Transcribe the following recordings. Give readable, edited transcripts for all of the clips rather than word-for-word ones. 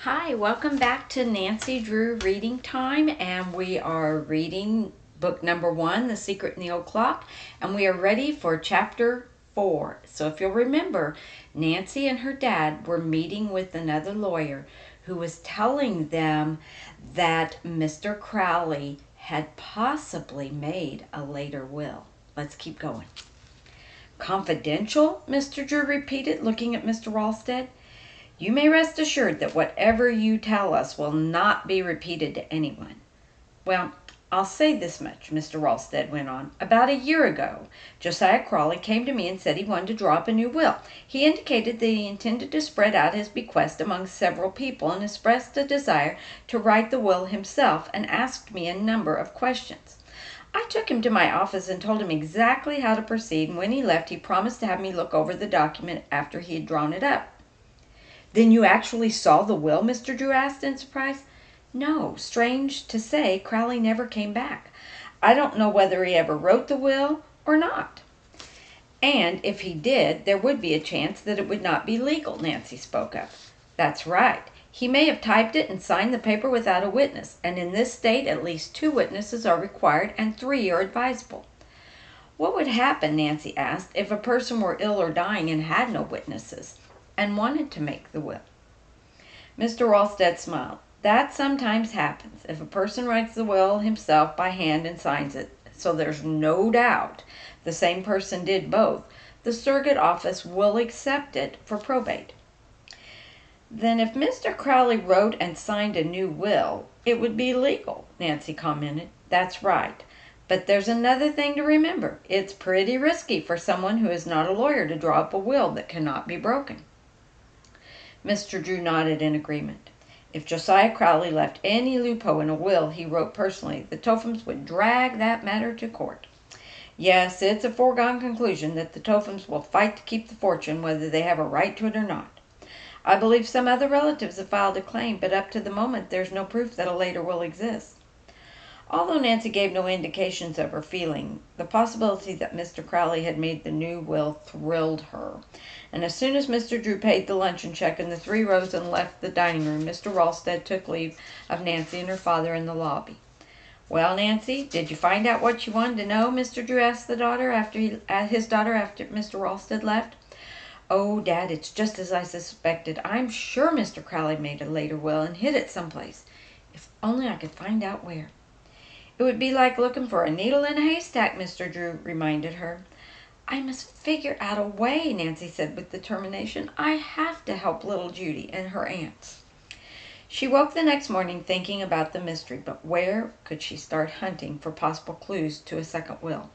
Hi, welcome back to Nancy Drew Reading Time, and we are reading book number 1, The Secret Nail Clock, and we are ready for chapter 4. So if you'll remember, Nancy and her dad were meeting with another lawyer who was telling them that Mr. Crowley had possibly made a later will. Let's keep going. Confidential? Mr. Drew repeated, looking at Mr. Ralsted. You may rest assured that whatever you tell us will not be repeated to anyone. Well, I'll say this much, Mr. Ralsted went on. About a year ago, Josiah Crawley came to me and said he wanted to draw up a new will. He indicated that he intended to spread out his bequest among several people and expressed a desire to write the will himself and asked me a number of questions. I took him to my office and told him exactly how to proceed, and when he left, he promised to have me look over the document after he had drawn it up. Then you actually saw the will? Mr. Drew asked in surprise. No, strange to say, Crowley never came back. I don't know whether he ever wrote the will or not. And if he did, there would be a chance that it would not be legal, Nancy spoke up. That's right. He may have typed it and signed the paper without a witness, and in this state at least 2 witnesses are required and 3 are advisable. What would happen, Nancy asked, if a person were ill or dying and had no witnesses and wanted to make the will? Mr. Ralsted smiled. That sometimes happens if a person writes the will himself by hand and signs it, so there's no doubt the same person did both. The surrogate office will accept it for probate. Then if Mr. Crowley wrote and signed a new will, it would be legal, Nancy commented. That's right. But there's another thing to remember. It's pretty risky for someone who is not a lawyer to draw up a will that cannot be broken. Mr. Drew nodded in agreement. If Josiah Crowley left any loophole in a will he wrote personally, the Tophams would drag that matter to court. Yes, it's a foregone conclusion that the Tophams will fight to keep the fortune, whether they have a right to it or not. I believe some other relatives have filed a claim, but up to the moment there's no proof that a later will exists. Although Nancy gave no indications of her feeling, the possibility that Mr. Crowley had made the new will thrilled her. And as soon as Mr. Drew paid the luncheon check and the 3 rose and left the dining room, Mr. Ralsted took leave of Nancy and her father in the lobby. Well, Nancy, did you find out what you wanted to know? Mr. Drew asked his daughter after Mr. Ralsted left. Oh, Dad, it's just as I suspected. I'm sure Mr. Crowley made a later will and hid it someplace. If only I could find out where. It would be like looking for a needle in a haystack, Mr. Drew reminded her. I must figure out a way, Nancy said with determination. I have to help little Judy and her aunts. She woke the next morning thinking about the mystery, but where could she start hunting for possible clues to a second will?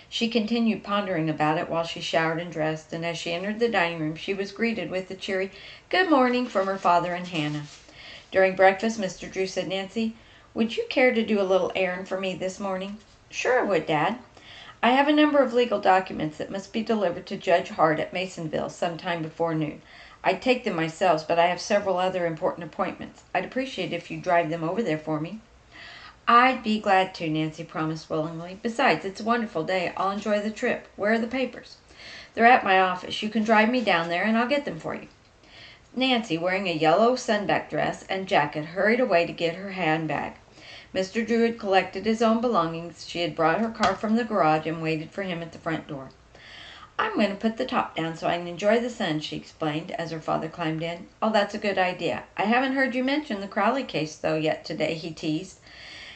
She continued pondering about it while she showered and dressed, and as she entered the dining room, she was greeted with a cheery "Good morning" from her father and Hannah. During breakfast, Mr. Drew said, Nancy, would you care to do a little errand for me this morning? Sure I would, Dad. I have a number of legal documents that must be delivered to Judge Hart at Masonville sometime before noon. I'd take them myself, but I have several other important appointments. I'd appreciate it if you'd drive them over there for me. I'd be glad to, Nancy promised willingly. Besides, it's a wonderful day. I'll enjoy the trip. Where are the papers? They're at my office. You can drive me down there and I'll get them for you. Nancy, wearing a yellow sunback dress and jacket, hurried away to get her handbag. Mr. Drew had collected his own belongings. She had brought her car from the garage and waited for him at the front door. I'm going to put the top down so I can enjoy the sun, she explained as her father climbed in. Oh, that's a good idea. I haven't heard you mention the Crowley case, though, yet today, he teased.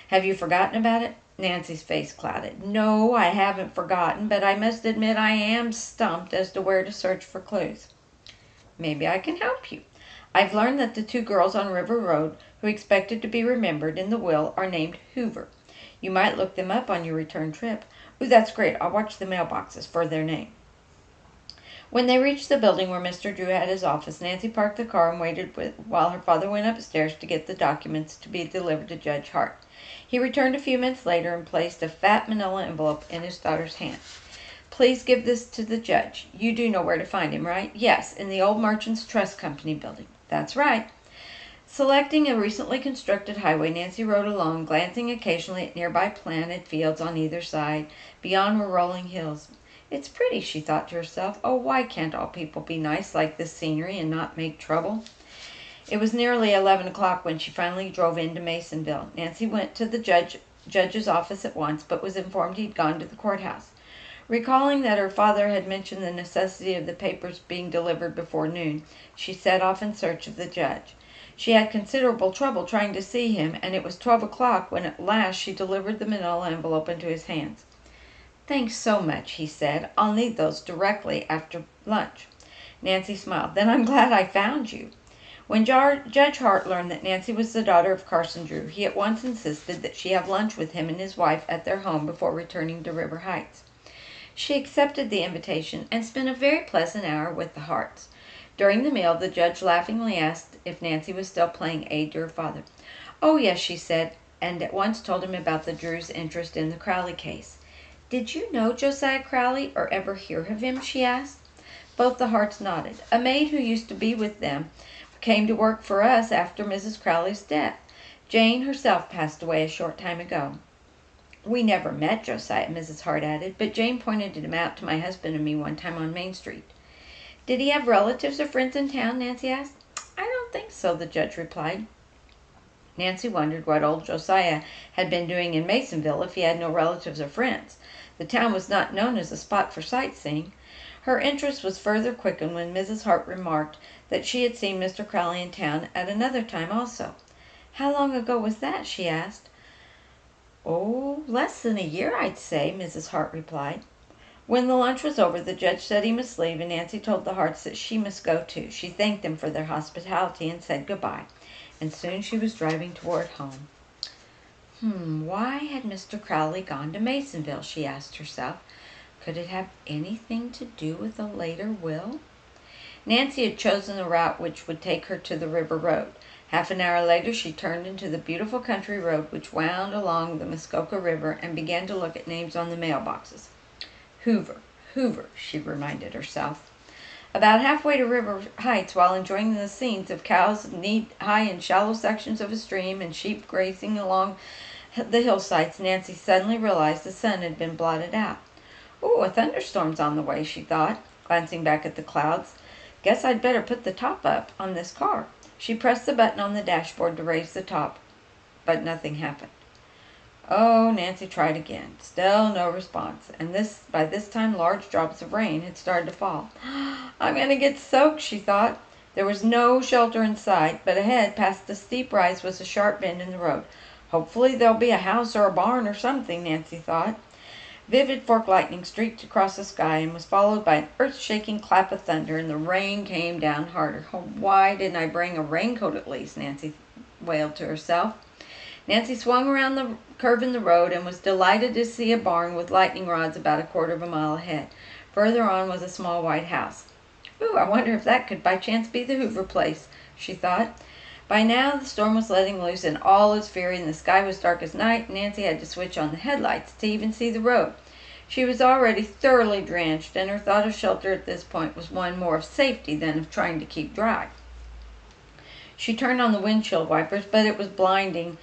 Have you forgotten about it? Nancy's face clouded. No, I haven't forgotten, but I must admit I am stumped as to where to search for clues. Maybe I can help you. I've learned that the 2 girls on River Road who expected to be remembered in the will are named Hoover. You might look them up on your return trip. Ooh, that's great. I'll watch the mailboxes for their name. When they reached the building where Mr. Drew had his office, Nancy parked the car and waited while her father went upstairs to get the documents to be delivered to Judge Hart. He returned a few minutes later and placed a fat manila envelope in his daughter's hand. Please give this to the judge. You do know where to find him, right? Yes, in the old Merchants Trust Company building. That's right. Selecting a recently constructed highway, Nancy rode along, glancing occasionally at nearby planted fields on either side. Beyond were rolling hills. It's pretty, she thought to herself. Oh, why can't all people be nice like this scenery and not make trouble? It was nearly 11 o'clock when she finally drove into Masonville. Nancy went to the judge's office at once, but was informed he'd gone to the courthouse. Recalling that her father had mentioned the necessity of the papers being delivered before noon, she set off in search of the judge. She had considerable trouble trying to see him, and it was 12 o'clock when at last she delivered the manila envelope into his hands. "Thanks so much," he said. "I'll need those directly after lunch." Nancy smiled. "Then I'm glad I found you." When Judge Hart learned that Nancy was the daughter of Carson Drew, he at once insisted that she have lunch with him and his wife at their home before returning to River Heights. She accepted the invitation and spent a very pleasant hour with the Harts. During the meal, the judge laughingly asked if Nancy was still playing aid to her father. "Oh, yes," she said, and at once told him about the Drews' interest in the Crowley case. "Did you know Josiah Crowley, or ever hear of him?" she asked. Both the Harts nodded. "A maid who used to be with them came to work for us after Mrs. Crowley's death. Jane herself passed away a short time ago." "We never met Josiah," Mrs. Hart added, "but Jane pointed him out to my husband and me one time on Main Street." "Did he have relatives or friends in town?" Nancy asked. "I don't think so," the judge replied. Nancy wondered what old Josiah had been doing in Masonville if he had no relatives or friends. The town was not known as a spot for sightseeing. Her interest was further quickened when Mrs. Hart remarked that she had seen Mr. Crowley in town at another time also. "How long ago was that?" she asked. "Oh, less than a year, I'd say," Mrs. Hart replied. When the lunch was over, the judge said he must leave, and Nancy told the Harts that she must go too. She thanked them for their hospitality and said goodbye, and soon she was driving toward home. Why had Mr. Crowley gone to Masonville, she asked herself. Could it have anything to do with a later will? Nancy had chosen the route which would take her to the river road. Half an hour later she turned into the beautiful country road which wound along the Muskoka River and began to look at names on the mailboxes. Hoover, she reminded herself. About halfway to River Heights, while enjoying the scenes of cows knee-high in shallow sections of a stream and sheep grazing along the hillsides, Nancy suddenly realized the sun had been blotted out. "Ooh, a thunderstorm's on the way," she thought, glancing back at the clouds. "Guess I'd better put the top up on this car." She pressed the button on the dashboard to raise the top, but nothing happened. Oh, Nancy tried again. Still no response, and by this time large drops of rain had started to fall. "I'm going to get soaked," she thought. There was no shelter in sight, but ahead, past the steep rise, was a sharp bend in the road. Hopefully there'll be a house or a barn or something, Nancy thought. Vivid fork lightning streaked across the sky and was followed by an earth-shaking clap of thunder, and the rain came down harder. "Oh, why didn't I bring a raincoat at least?" Nancy wailed to herself. Nancy swung around the curve in the road and was delighted to see a barn with lightning rods about a quarter of a mile ahead. Further on was a small white house. "Ooh, I wonder if that could by chance be the Hoover place," she thought. By now the storm was letting loose in all its fury, and the sky was dark as night, and Nancy had to switch on the headlights to even see the road. She was already thoroughly drenched, and her thought of shelter at this point was one more of safety than of trying to keep dry. She turned on the windshield wipers, but it was blinding.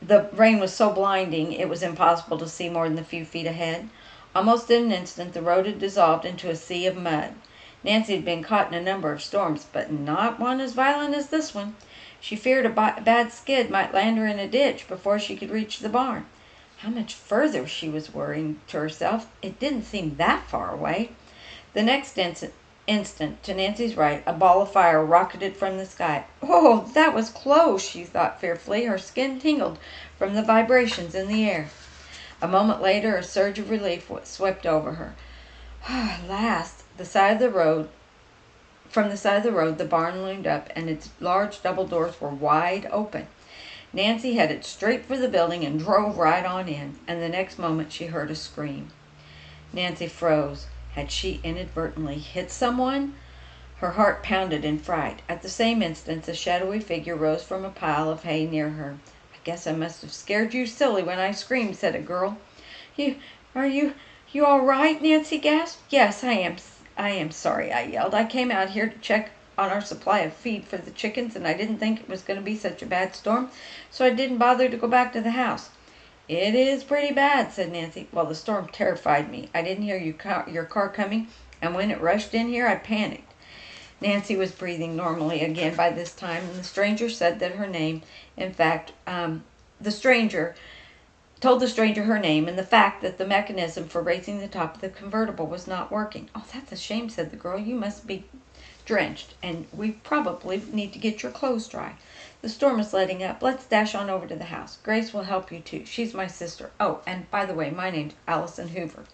The rain was so blinding it was impossible to see more than a few feet ahead. Almost in an instant the road had dissolved into a sea of mud. Nancy had been caught in a number of storms, but not one as violent as this one. She feared a bad skid might land her in a ditch before she could reach the barn. How much further, she was worrying to herself. It didn't seem that far away. The next instant, to Nancy's right, a ball of fire rocketed from the sky. "Oh, that was close," she thought fearfully. Her skin tingled from the vibrations in the air. A moment later, a surge of relief swept over her. At last, from the side of the road, the barn loomed up, and its large double doors were wide open. Nancy headed straight for the building and drove right on in, and the next moment she heard a scream. Nancy froze. Had she inadvertently hit someone? Her heart pounded in fright. At the same instant, a shadowy figure rose from a pile of hay near her. "I guess I must have scared you silly when I screamed," said a girl. You all right?" Nancy gasped. "Yes, I am sorry," I yelled. "I came out here to check on our supply of feed for the chickens, and I didn't think it was going to be such a bad storm, so I didn't bother to go back to the house." "It is pretty bad," said Nancy. "Well, the storm terrified me. I didn't hear your car coming, and when it rushed in here, I panicked." Nancy was breathing normally again by this time, and the stranger said that her name, in fact, the stranger told the stranger her name and the fact that the mechanism for raising the top of the convertible was not working. "Oh, that's a shame," said the girl. "You must be drenched, and we probably need to get your clothes dry. The storm is letting up. Let's dash on over to the house. Grace will help you, too. She's my sister. Oh, and by the way, my name's Allison Hoover."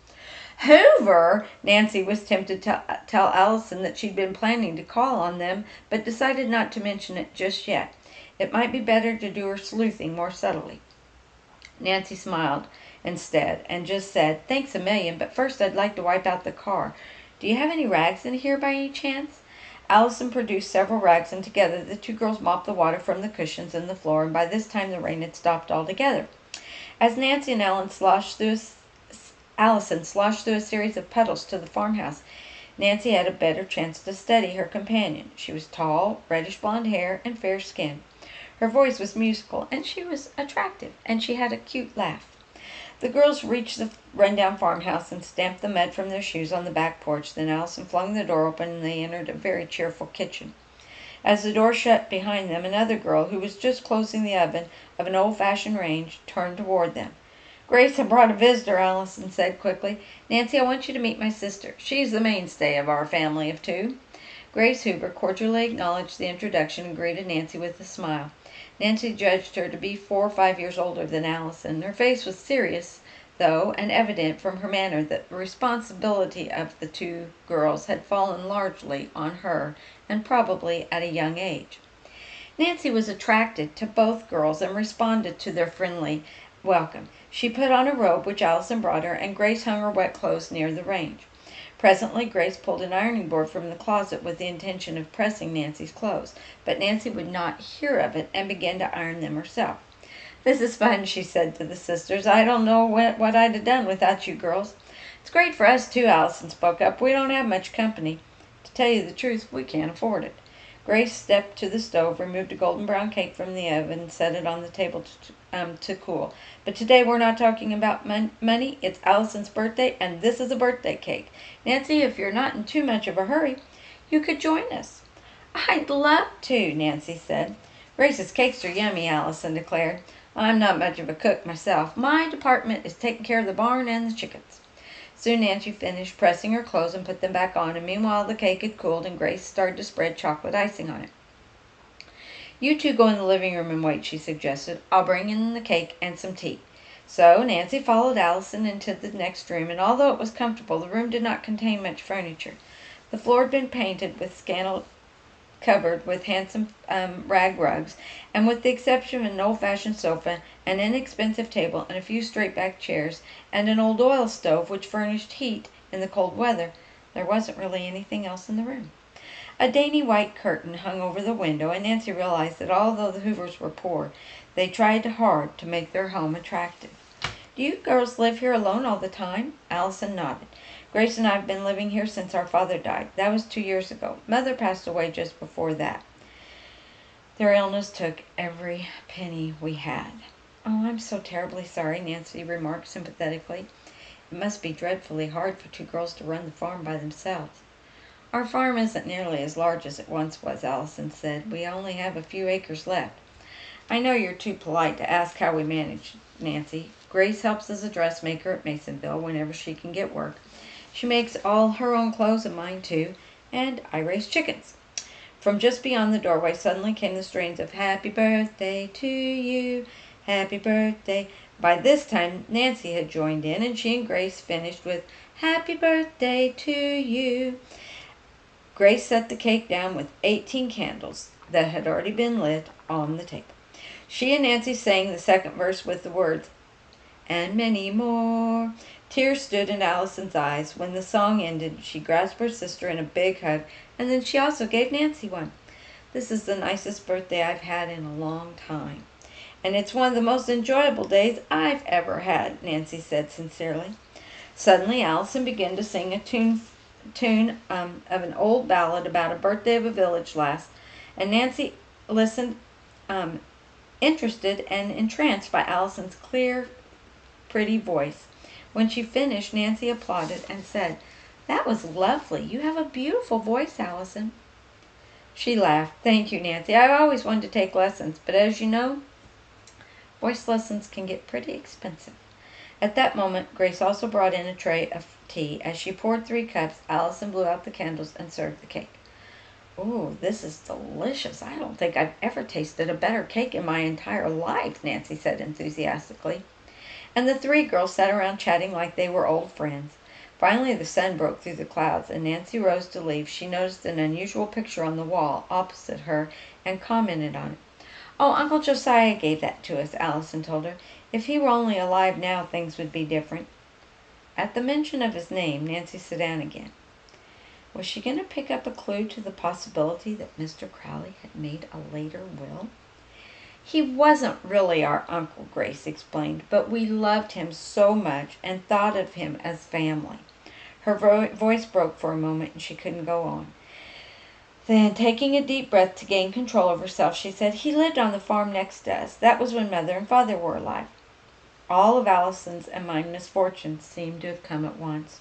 Hoover! Nancy was tempted to tell Allison that she'd been planning to call on them, but decided not to mention it just yet. It might be better to do her sleuthing more subtly. Nancy smiled instead and just said, "Thanks a million, but first I'd like to wipe out the car. Do you have any rags in here by any chance?" Allison produced several rags, and together the two girls mopped the water from the cushions and the floor, and by this time the rain had stopped altogether. As Nancy and Allison sloshed through a series of puddles to the farmhouse, Nancy had a better chance to study her companion. She was tall, reddish-blonde hair, and fair-skinned. Her voice was musical, and she was attractive, and she had a cute laugh. The girls reached the rundown farmhouse and stamped the mud from their shoes on the back porch. Then Allison flung the door open, and they entered a very cheerful kitchen. As the door shut behind them, another girl, who was just closing the oven of an old-fashioned range, turned toward them. "Grace, I brought a visitor," Allison said quickly. "Nancy, I want you to meet my sister. She's the mainstay of our family of two." Grace Hoover cordially acknowledged the introduction and greeted Nancy with a smile. Nancy judged her to be 4 or 5 years older than Allison. Her face was serious, though, and evident from her manner that the responsibility of the two girls had fallen largely on her, and probably at a young age. Nancy was attracted to both girls and responded to their friendly welcome. She put on a robe which Allison brought her, and Grace hung her wet clothes near the range. Presently Grace pulled an ironing board from the closet with the intention of pressing Nancy's clothes, but Nancy would not hear of it and began to iron them herself. "This is fun," she said to the sisters. "I don't know what I'd have done without you girls." "It's great for us, too," Allison spoke up. "We don't have much company. To tell you the truth, we can't afford it." Grace stepped to the stove, removed a golden brown cake from the oven, and set it on the table to cool. "But today we're not talking about money. It's Allison's birthday, and this is a birthday cake. Nancy, if you're not in too much of a hurry, you could join us." "I'd love to," Nancy said. "Grace's cakes are yummy," Allison declared. "I'm not much of a cook myself. My department is taking care of the barn and the chickens." Soon Nancy finished pressing her clothes and put them back on, and meanwhile the cake had cooled and Grace started to spread chocolate icing on it. "You two go in the living room and wait," she suggested. "I'll bring in the cake and some tea." So Nancy followed Allison into the next room, and although it was comfortable, the room did not contain much furniture. The floor had been painted with scandal covered with handsome rag rugs, and with the exception of an old-fashioned sofa, an inexpensive table, and a few straight-backed chairs, and an old oil stove which furnished heat in the cold weather, there wasn't really anything else in the room. A dainty white curtain hung over the window, and Nancy realized that although the Hoovers were poor, they tried hard to make their home attractive. "Do you girls live here alone all the time?" Allison nodded. "Grace and I have been living here since our father died. That was 2 years ago. Mother passed away just before that. Their illness took every penny we had." "Oh, I'm so terribly sorry," Nancy remarked sympathetically. "It must be dreadfully hard for two girls to run the farm by themselves." "Our farm isn't nearly as large as it once was," Allison said. "We only have a few acres left. I know you're too polite to ask how we manage, Nancy. Grace helps as a dressmaker at Masonville whenever she can get work. She makes all her own clothes and mine too, and I raise chickens." From just beyond the doorway suddenly came the strains of "Happy Birthday to You, Happy Birthday." By this time Nancy had joined in, and she and Grace finished with "Happy Birthday to You." Grace set the cake down with 18 candles that had already been lit on the table. She and Nancy sang the second verse with the words, "and many more." Tears stood in Allison's eyes. When the song ended, she grasped her sister in a big hug, and then she also gave Nancy one. "This is the nicest birthday I've had in a long time, and it's one of the most enjoyable days I've ever had," Nancy said sincerely. Suddenly Allison began to sing a tune of an old ballad about a birthday of a village lass, and Nancy listened, interested and entranced by Allison's clear, pretty voice. When she finished, Nancy applauded and said, "That was lovely. You have a beautiful voice, Allison." She laughed. "Thank you, Nancy. I always wanted to take lessons, but as you know, voice lessons can get pretty expensive." At that moment, Grace also brought in a tray of tea. As she poured 3 cups, Allison blew out the candles and served the cake. "Ooh, this is delicious. I don't think I've ever tasted a better cake in my entire life," Nancy said enthusiastically. And the 3 girls sat around chatting like they were old friends. Finally the sun broke through the clouds, and Nancy rose to leave. She noticed an unusual picture on the wall opposite her and commented on it. "Oh, Uncle Josiah gave that to us," Allison told her. "If he were only alive now, things would be different." At the mention of his name, Nancy sat down again. Was she going to pick up a clue to the possibility that Mr. Crowley had made a later will? "He wasn't really our uncle," Grace explained, "but we loved him so much and thought of him as family." Her voice broke for a moment and she couldn't go on. Then, taking a deep breath to gain control of herself, she said, "He lived on the farm next to us. That was when Mother and Father were alive." All of Allison's and my misfortunes seemed to have come at once.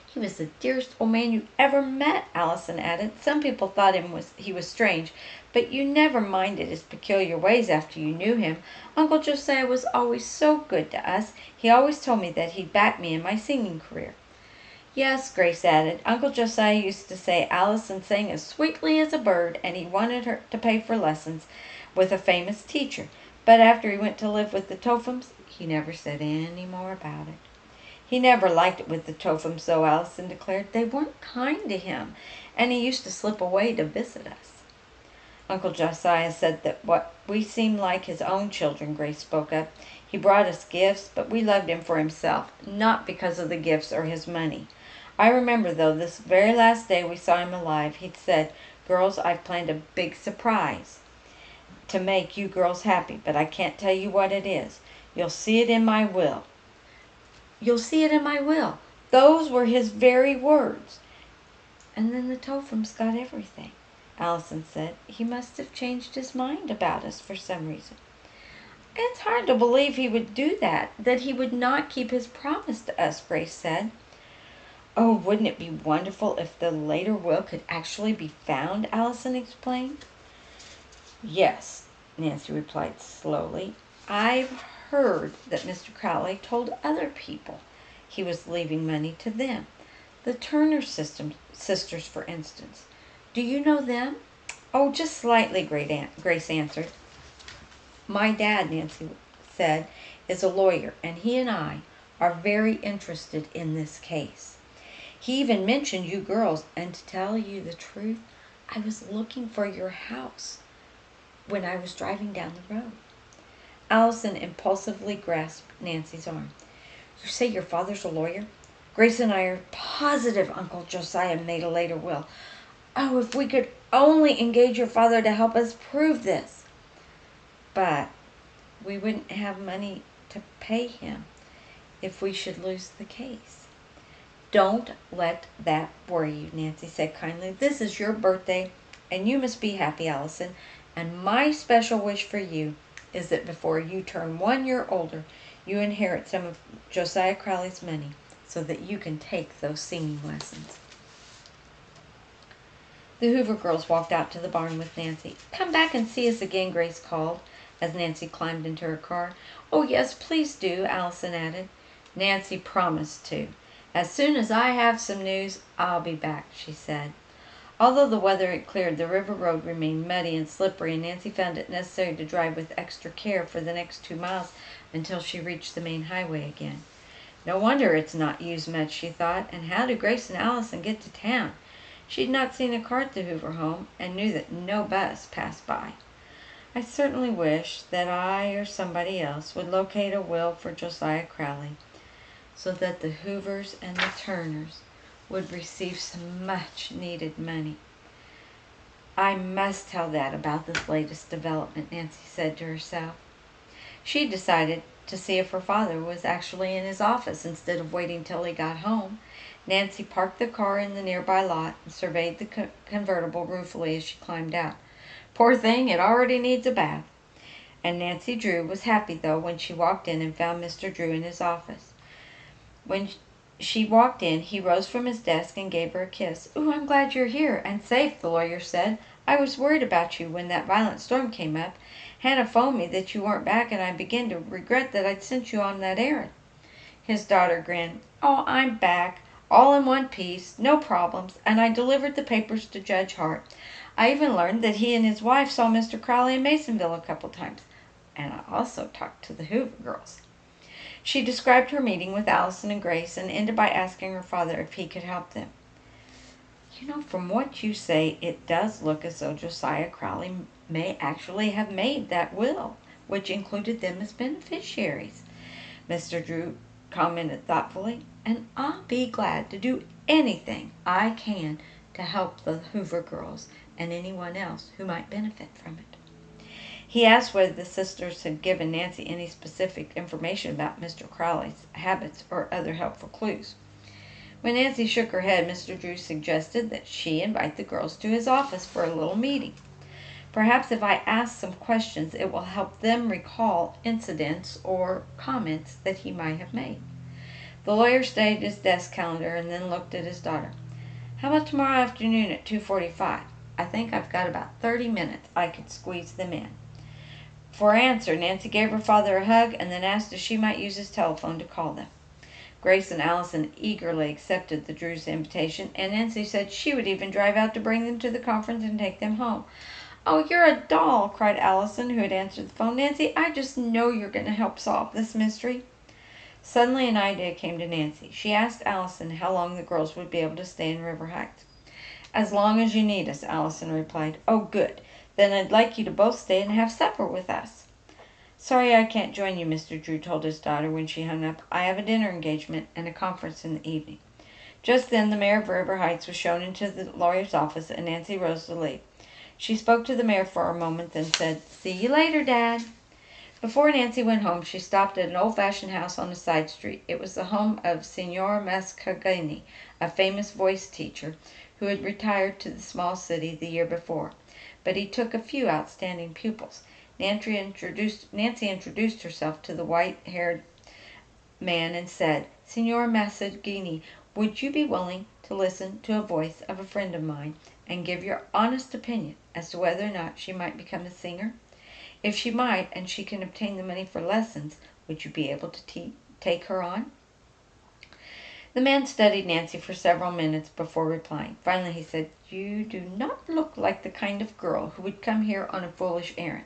"He was the dearest old man you ever met," Allison added. "Some people thought he was strange, but you never minded his peculiar ways after you knew him. Uncle Josiah was always so good to us. He always told me that he'd back me in my singing career." "Yes," Grace added, "Uncle Josiah used to say Allison sang as sweetly as a bird, and he wanted her to pay for lessons with a famous teacher. But after he went to live with the Tophams, he never said any more about it." "He never liked it with the Tophams, though," Allison declared. "They weren't kind to him, and he used to slip away to visit us." "Uncle Josiah said that we seemed like his own children," Grace spoke up. "He brought us gifts, but we loved him for himself, not because of the gifts or his money. I remember, though, this very last day we saw him alive, he'd said, 'Girls, I've planned a big surprise to make you girls happy, but I can't tell you what it is. You'll see it in my will.' You'll see it in my will." Those were his very words. "And then the Tophams got everything," Allison said. "He must have changed his mind about us for some reason." "It's hard to believe he would do that he would not keep his promise to us," Grace said. "Oh, wouldn't it be wonderful if the later will could actually be found?" Allison explained. "Yes," Nancy replied slowly. "I've heard that Mr. Crowley told other people he was leaving money to them. The Turner sisters, for instance. Do you know them?" "Oh, just slightly," Grace answered. "My dad," Nancy said, "is a lawyer, and he and I are very interested in this case. He even mentioned you girls, and to tell you the truth, I was looking for your house when I was driving down the road." Allison impulsively grasped Nancy's arm. "You say your father's a lawyer? Grace and I are positive Uncle Josiah made a later will. Oh, if we could only engage your father to help us prove this." "But we wouldn't have money to pay him if we should lose the case." "Don't let that worry you," Nancy said kindly. "This is your birthday, and you must be happy, Allison. And my special wish for you is that before you turn 1 year older, you inherit some of Josiah Crowley's money so that you can take those singing lessons." The Hoover girls walked out to the barn with Nancy. "Come back and see us again," Grace called as Nancy climbed into her car. "Oh, yes, please do," Allison added. Nancy promised to. "As soon as I have some news, I'll be back," she said. Although the weather had cleared, the river road remained muddy and slippery, and Nancy found it necessary to drive with extra care for the next 2 miles until she reached the main highway again. "No wonder it's not used much," she thought. And how did Grace and Allison get to town? She'd not seen a car at the Hoover home and knew that no bus passed by. "I certainly wish that I or somebody else would locate a will for Josiah Crowley so that the Hoovers and the Turners would receive some much-needed money. I must tell Dad about this latest development," Nancy said to herself. She decided to see if her father was actually in his office instead of waiting till he got home. Nancy parked the car in the nearby lot and surveyed the convertible ruefully as she climbed out. Poor thing, it already needs a bath. And Nancy Drew was happy, though, when she walked in and found Mr. Drew in his office. When she walked in, he rose from his desk and gave her a kiss. "Ooh, I'm glad you're here, and safe," the lawyer said. "I was worried about you when that violent storm came up. Hannah phoned me that you weren't back, and I began to regret that I'd sent you on that errand." His daughter grinned. "Oh, I'm back, all in one piece, no problems, and I delivered the papers to Judge Hart. I even learned that he and his wife saw Mr. Crowley in Masonville a couple times, and I also talked to the Hoover girls." She described her meeting with Allison and Grace and ended by asking her father if he could help them. "You know, from what you say, it does look as though Josiah Crowley may actually have made that will, which included them as beneficiaries," Mr. Drew commented thoughtfully, "and I'll be glad to do anything I can to help the Hoover girls and anyone else who might benefit from it." He asked whether the sisters had given Nancy any specific information about Mr. Crowley's habits or other helpful clues. When Nancy shook her head, Mr. Drew suggested that she invite the girls to his office for a little meeting. "Perhaps if I ask some questions, it will help them recall incidents or comments that he might have made." The lawyer studied his desk calendar and then looked at his daughter. "How about tomorrow afternoon at 2:45? I think I've got about 30 minutes. I could squeeze them in." For answer, Nancy gave her father a hug and then asked if she might use his telephone to call them. Grace and Allison eagerly accepted the Drews' invitation, and Nancy said she would even drive out to bring them to the conference and take them home. "Oh, you're a doll!" cried Allison, who had answered the phone. "Nancy, I just know you're going to help solve this mystery." Suddenly an idea came to Nancy. She asked Allison how long the girls would be able to stay in River Heights. "As long as you need us," Allison replied. "Oh, good. Then I'd like you to both stay and have supper with us." "Sorry I can't join you," Mr. Drew told his daughter when she hung up. "I have a dinner engagement and a conference in the evening." Just then the mayor of River Heights was shown into the lawyer's office, and Nancy rose to leave. She spoke to the mayor for a moment, then said, "See you later, Dad." Before Nancy went home, she stopped at an old-fashioned house on a side street. It was the home of Signor Mascagni, a famous voice teacher who had retired to the small city the year before. But he took a few outstanding pupils. Nancy introduced herself to the white-haired man and said, "Signor Mascagni, would you be willing to listen to a voice of a friend of mine and give your honest opinion as to whether or not she might become a singer? If she might, and she can obtain the money for lessons, would you be able to take her on?" The man studied Nancy for several minutes before replying. Finally he said, "You do not look like the kind of girl who would come here on a foolish errand.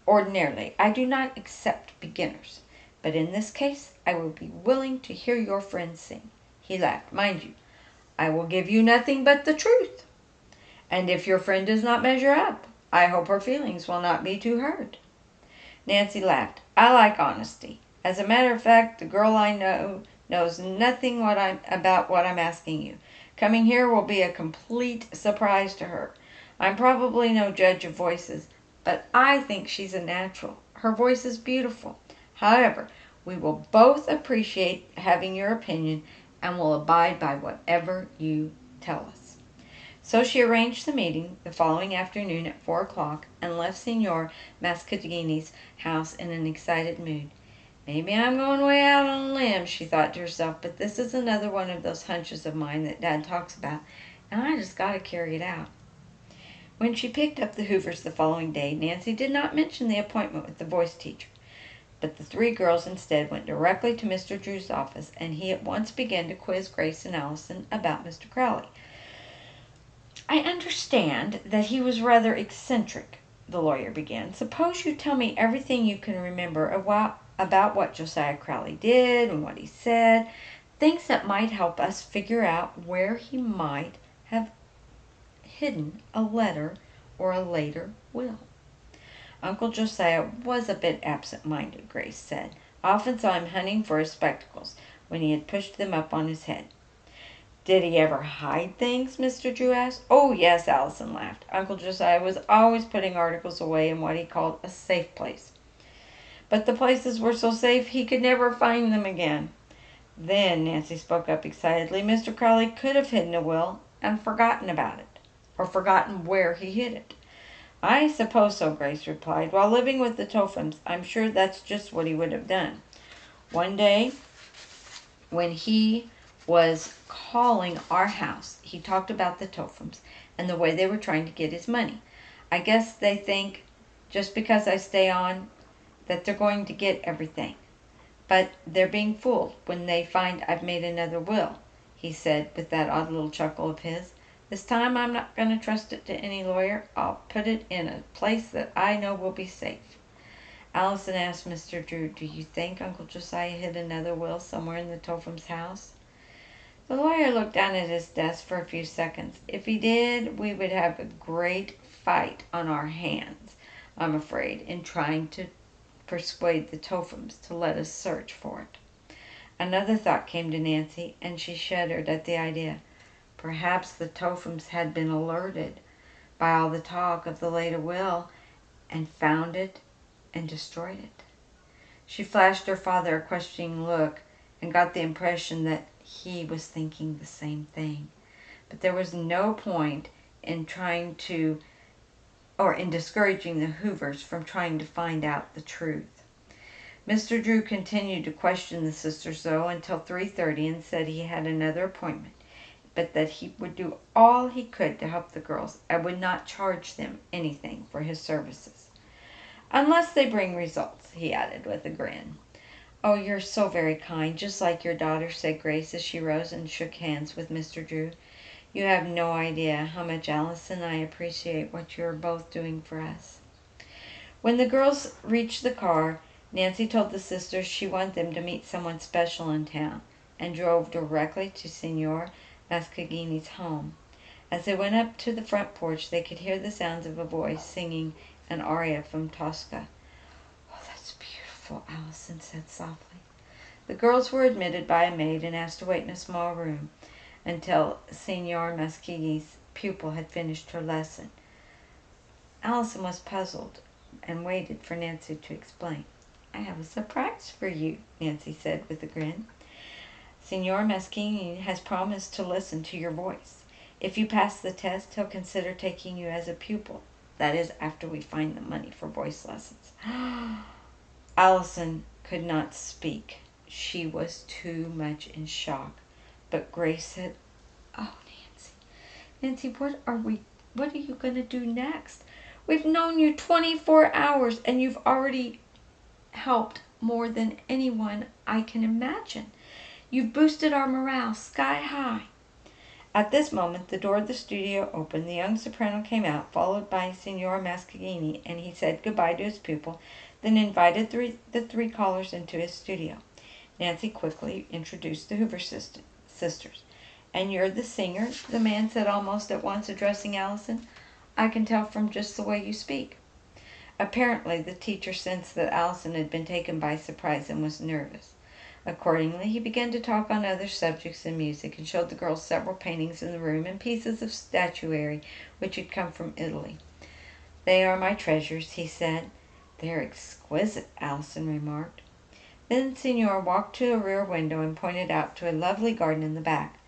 Ordinarily, I do not accept beginners, but in this case I will be willing to hear your friend sing." He laughed. "Mind you, I will give you nothing but the truth. And if your friend does not measure up, I hope her feelings will not be too hurt." Nancy laughed. "I like honesty. As a matter of fact, the girl I know knows nothing about what I'm asking you. Coming here will be a complete surprise to her. I'm probably no judge of voices, but I think she's a natural. Her voice is beautiful. However, we will both appreciate having your opinion and will abide by whatever you tell us." So she arranged the meeting the following afternoon at 4 o'clock and left Signor Mascagni's house in an excited mood. "Maybe I'm going way out on a limb," she thought to herself, "but this is another one of those hunches of mine that Dad talks about, and I just got to carry it out." When she picked up the Hoovers the following day, Nancy did not mention the appointment with the voice teacher, but the three girls instead went directly to Mr. Drew's office, and he at once began to quiz Grace and Allison about Mr. Crowley. "I understand that he was rather eccentric," the lawyer began. "Suppose you tell me everything you can remember about what Josiah Crowley did and what he said, things that might help us figure out where he might have hidden a letter or a later will." "Uncle Josiah was a bit absent-minded," Grace said. "I often saw him hunting for his spectacles when he had pushed them up on his head." "Did he ever hide things?" Mr. Drew asked. "Oh, yes," Allison laughed. "Uncle Josiah was always putting articles away in what he called a safe place. But the places were so safe he could never find them again." Then Nancy spoke up excitedly. "Mr. Crowley could have hidden a will and forgotten about it, or forgotten where he hid it." "I suppose so," Grace replied. "While living with the Tophams, I'm sure that's just what he would have done. One day, when he was calling our house. He talked about the Tophams and the way they were trying to get his money. I guess they think just because I stay on that they're going to get everything. But they're being fooled when they find I've made another will," he said with that odd little chuckle of his. "This time I'm not going to trust it to any lawyer. I'll put it in a place that I know will be safe." Allison asked Mr. Drew, "Do you think Uncle Josiah hid another will somewhere in the Tophams' house?" The lawyer looked down at his desk for a few seconds. "If he did, we would have a great fight on our hands, I'm afraid, in trying to persuade the Tophams to let us search for it." Another thought came to Nancy, and she shuddered at the idea. Perhaps the Tophams had been alerted by all the talk of the later will and found it and destroyed it. She flashed her father a questioning look and got the impression that he was thinking the same thing. But there was no point in in discouraging the Hoovers from trying to find out the truth. Mr. Drew continued to question the sisters, though, until 3:30, and said he had another appointment, but that he would do all he could to help the girls and would not charge them anything for his services. "Unless they bring results," he added with a grin. "Oh, you're so very kind, just like your daughter," said Grace as she rose and shook hands with Mr. Drew. "You have no idea how much Alice and I appreciate what you are both doing for us." When the girls reached the car, Nancy told the sisters she wanted them to meet someone special in town, and drove directly to Signor Mascagini's home. As they went up to the front porch, they could hear the sounds of a voice singing an aria from Tosca. "Oh, that's beautiful," Allison said softly. The girls were admitted by a maid and asked to wait in a small room until Signor Mascagni's pupil had finished her lesson. Allison was puzzled and waited for Nancy to explain. "I have a surprise for you," Nancy said with a grin. "Signor Mascagni has promised to listen to your voice. If you pass the test, he'll consider taking you as a pupil. That is, after we find the money for voice lessons." Allison could not speak. She was too much in shock. But Grace said, "Oh, Nancy, what are you going to do next? We've known you 24 hours, and you've already helped more than anyone I can imagine. You've boosted our morale sky high." At this moment, the door of the studio opened. The young soprano came out, followed by Signor Mascagni, and he said goodbye to his pupil, then invited the three callers into his studio. Nancy quickly introduced the Hoover sisters. "And you're the singer?" the man said almost at once, addressing Allison. "I can tell from just the way you speak." Apparently, the teacher sensed that Allison had been taken by surprise and was nervous. Accordingly, he began to talk on other subjects than music, and showed the girls several paintings in the room and pieces of statuary which had come from Italy. "They are my treasures," he said. "They're exquisite," Allison remarked. Then Signor walked to a rear window and pointed out to a lovely garden in the back.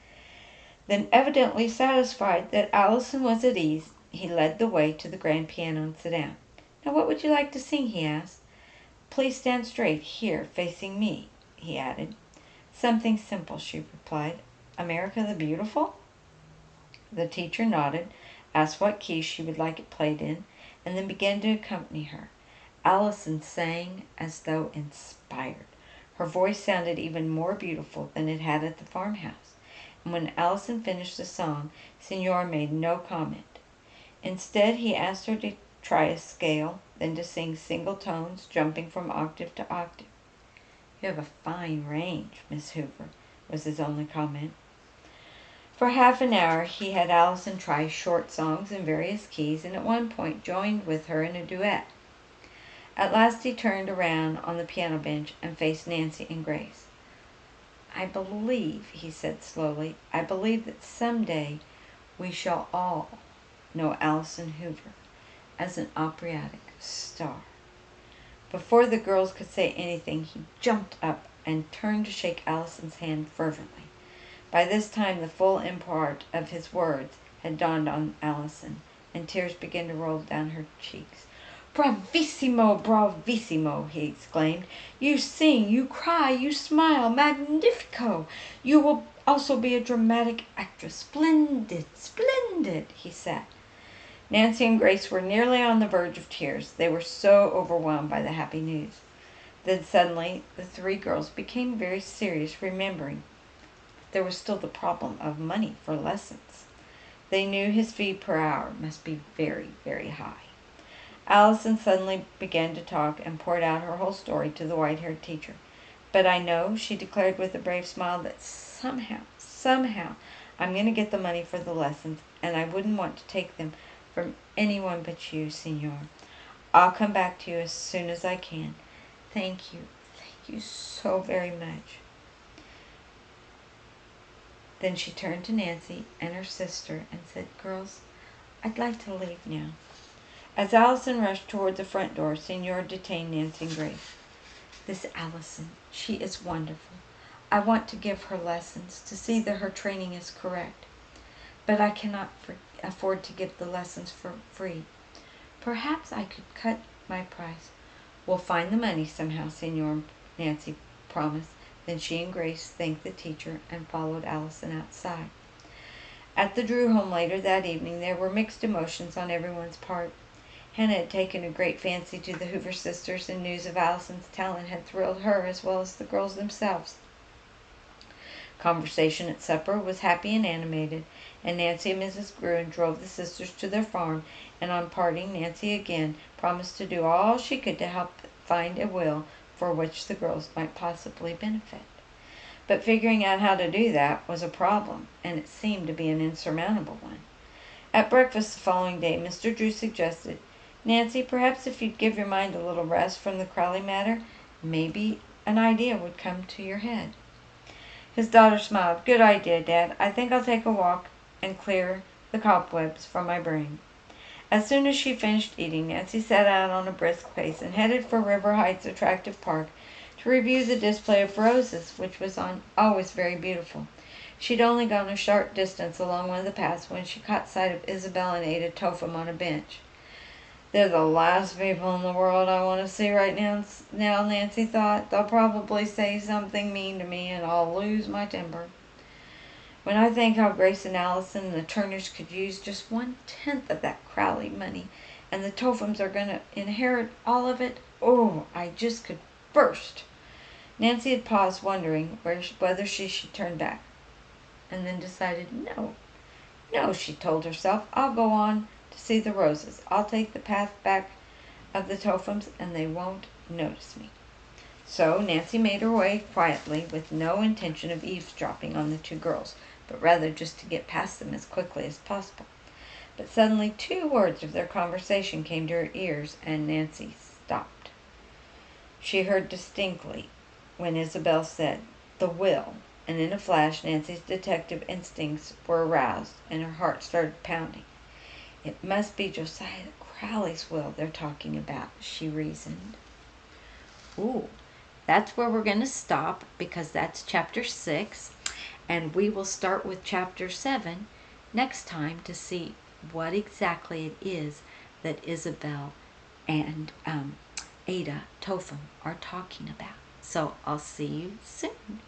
Then, evidently satisfied that Allison was at ease, he led the way to the grand piano and sat down. "Now, what would you like to sing?" he asked. "Please stand straight here, facing me," he added. "Something simple," she replied. "America the Beautiful?" The teacher nodded, asked what key she would like it played in, and then began to accompany her. Allison sang as though inspired. Her voice sounded even more beautiful than it had at the farmhouse, and when Allison finished the song, Signor made no comment. Instead, he asked her to try a scale, then to sing single tones, jumping from octave to octave. "You have a fine range, Miss Hoover," was his only comment. For half an hour he had Allison try short songs in various keys, and at one point joined with her in a duet. At last he turned around on the piano bench and faced Nancy and Grace. "I believe," he said slowly, "I believe that someday we shall all know Allison Hoover as an operatic star." Before the girls could say anything, he jumped up and turned to shake Allison's hand fervently. By this time the full import of his words had dawned on Allison, and tears began to roll down her cheeks. "Bravissimo, bravissimo!" he exclaimed. "You sing, you cry, you smile, magnifico! You will also be a dramatic actress. Splendid, splendid, he said. Nancy and Grace were nearly on the verge of tears. They were so overwhelmed by the happy news. Then suddenly the three girls became very serious, remembering there was still the problem of money for lessons. They knew his fee per hour must be very, very high. Allison suddenly began to talk and poured out her whole story to the white-haired teacher. But I know, she declared with a brave smile, that somehow, I'm going to get the money for the lessons, and I wouldn't want to take them from anyone but you, Senor. I'll come back to you as soon as I can. Thank you so very much. Then she turned to Nancy and her sister and said, Girls, I'd like to leave now. As Allison rushed toward the front door, Senor detained Nancy and Grace. This Allison, she is wonderful. I want to give her lessons to see that her training is correct. But I cannot afford to give the lessons for free. Perhaps I could cut my price. We'll find the money somehow, Senor, Nancy promised. Then she and Grace thanked the teacher and followed Allison outside. At the Drew home later that evening, there were mixed emotions on everyone's part. Hannah had taken a great fancy to the Hoover sisters, and news of Allison's talent had thrilled her as well as the girls themselves. Conversation at supper was happy and animated, and Nancy and Mrs. Gruen drove the sisters to their farm, and on parting, Nancy again promised to do all she could to help find a will for which the girls might possibly benefit. But figuring out how to do that was a problem, and it seemed to be an insurmountable one. At breakfast the following day, Mr. Drew suggested, Nancy, perhaps if you'd give your mind a little rest from the Crowley matter, maybe an idea would come to your head. His daughter smiled. Good idea, Dad. I think I'll take a walk and clear the cobwebs from my brain. As soon as she finished eating, Nancy set out on a brisk pace and headed for River Heights' attractive park to review the display of roses, which was always very beautiful. She'd only gone a short distance along one of the paths when she caught sight of Isabel and Ada Topham on a bench. They're the last people in the world I want to see right now, Nancy thought. They'll probably say something mean to me and I'll lose my temper. When I think how Grace and Allison and the Turners could use just 1/10 of that Crowley money, and the Tophams are going to inherit all of it, oh, I just could burst. Nancy had paused, wondering whether she should turn back, and then decided no, she told herself. I'll go on to see the roses. I'll take the path back of the Tophams, and they won't notice me. So Nancy made her way quietly, with no intention of eavesdropping on the two girls, but rather just to get past them as quickly as possible. But suddenly 2 words of their conversation came to her ears, and Nancy stopped. She heard distinctly when Isabel said, the will, and in a flash Nancy's detective instincts were aroused, and her heart started pounding. It must be Josiah Crowley's will they're talking about, she reasoned. Ooh, that's where we're going to stop, because that's chapter 6, and we will start with chapter 7 next time to see what exactly it is that Isabel and Ada Topham are talking about. So I'll see you soon.